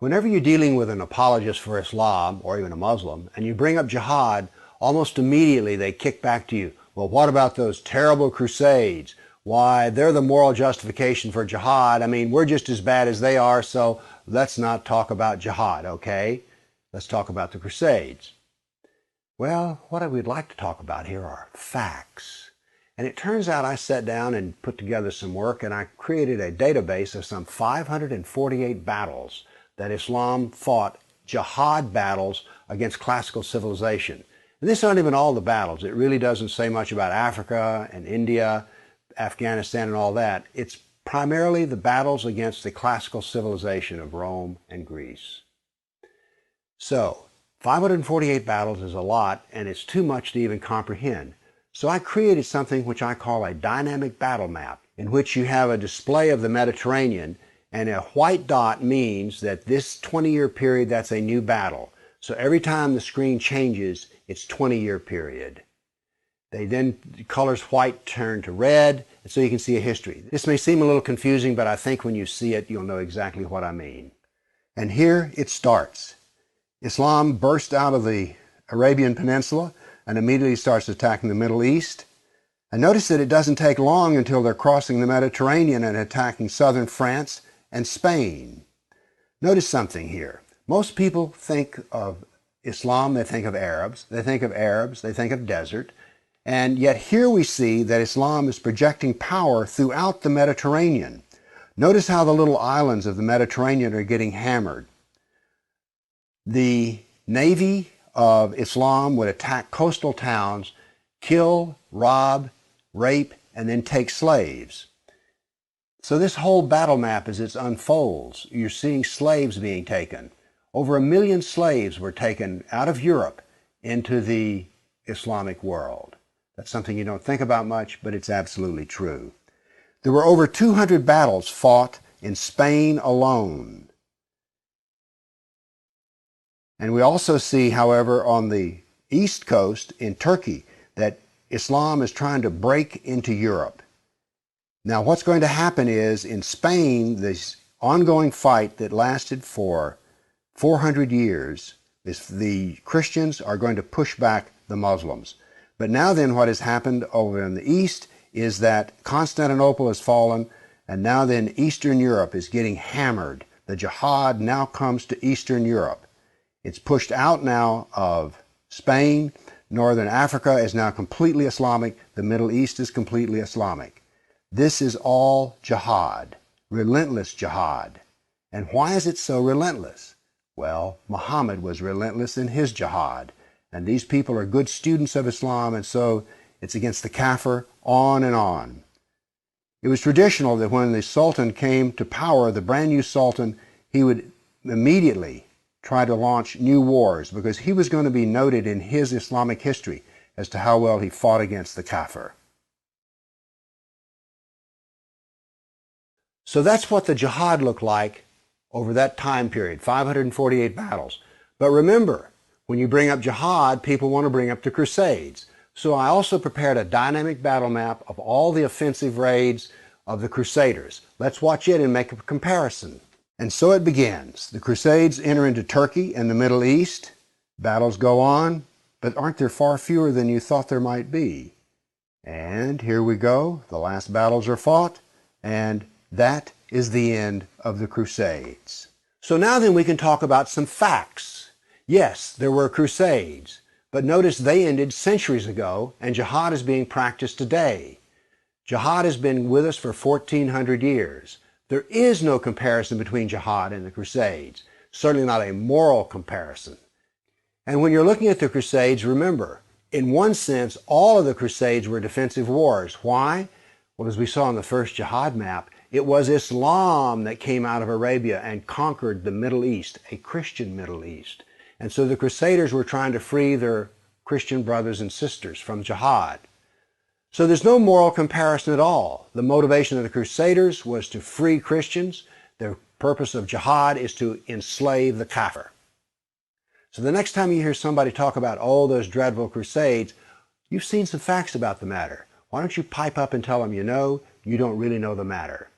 Whenever you're dealing with an apologist for Islam, or even a Muslim, and you bring up jihad, almost immediately they kick back to you. Well, what about those terrible Crusades? Why, they're the moral justification for jihad. I mean, we're just as bad as they are, so let's not talk about jihad, okay? Let's talk about the Crusades. Well, what I would like to talk about here are facts. And it turns out I sat down and put together some work, and I created a database of some 548 battles that Islam fought, jihad battles against classical civilization. And this aren't even all the battles. It really doesn't say much about Africa and India, Afghanistan and all that. It's primarily the battles against the classical civilization of Rome and Greece. So, 548 battles is a lot, and it's too much to even comprehend. So I created something which I call a dynamic battle map, in which you have a display of the Mediterranean, and a white dot means that this 20-year period, that's a new battle. So every time the screen changes, it's 20-year period. The colors white turn to red, and so you can see a history. This may seem a little confusing, but I think when you see it, you'll know exactly what I mean. And here it starts. Islam burst out of the Arabian Peninsula and immediately starts attacking the Middle East. And notice that it doesn't take long until they're crossing the Mediterranean and attacking southern France and Spain. Notice something here. Most people think of Islam, they think of Arabs, they think of desert, and yet here we see that Islam is projecting power throughout the Mediterranean. Notice how the little islands of the Mediterranean are getting hammered. The navy of Islam would attack coastal towns, kill, rob, rape, and then take slaves. So this whole battle map, as it unfolds, you're seeing slaves being taken. Over 1 million slaves were taken out of Europe into the Islamic world. That's something you don't think about much, but it's absolutely true. There were over 200 battles fought in Spain alone. And we also see, however, on the east coast in Turkey, that Islam is trying to break into Europe. Now, what's going to happen is, in Spain, this ongoing fight that lasted for 400 years, the Christians are going to push back the Muslims. But now then what has happened over in the east is that Constantinople has fallen, and now then Eastern Europe is getting hammered. The jihad now comes to Eastern Europe. It's pushed out now of Spain. Northern Africa is now completely Islamic. The Middle East is completely Islamic. This is all jihad, relentless jihad. And why is it so relentless? Well, Muhammad was relentless in his jihad. And these people are good students of Islam, and so it's against the kafir, on and on. It was traditional that when the Sultan came to power, the brand new Sultan, he would immediately try to launch new wars, because he was going to be noted in his Islamic history as to how well he fought against the kafir. So that's what the jihad looked like over that time period, 548 battles. But remember, when you bring up jihad, people want to bring up the Crusades. So I also prepared a dynamic battle map of all the offensive raids of the Crusaders. Let's watch it and make a comparison. And so it begins. The Crusades enter into Turkey and the Middle East. Battles go on, but aren't there far fewer than you thought there might be? And here we go. The last battles are fought, and that is the end of the Crusades. So now then we can talk about some facts. Yes, there were Crusades, but notice they ended centuries ago, and jihad is being practiced today. Jihad has been with us for 1,400 years. There is no comparison between jihad and the Crusades, certainly not a moral comparison. And when you're looking at the Crusades, remember, in one sense, all of the Crusades were defensive wars. Why? Well, as we saw on the first jihad map, it was Islam that came out of Arabia and conquered the Middle East, a Christian Middle East. And so the Crusaders were trying to free their Christian brothers and sisters from jihad. So there's no moral comparison at all. The motivation of the Crusaders was to free Christians. The purpose of jihad is to enslave the kafir. So the next time you hear somebody talk about, oh, those dreadful Crusades, you've seen some facts about the matter. Why don't you pipe up and tell them you know, you don't really know the matter.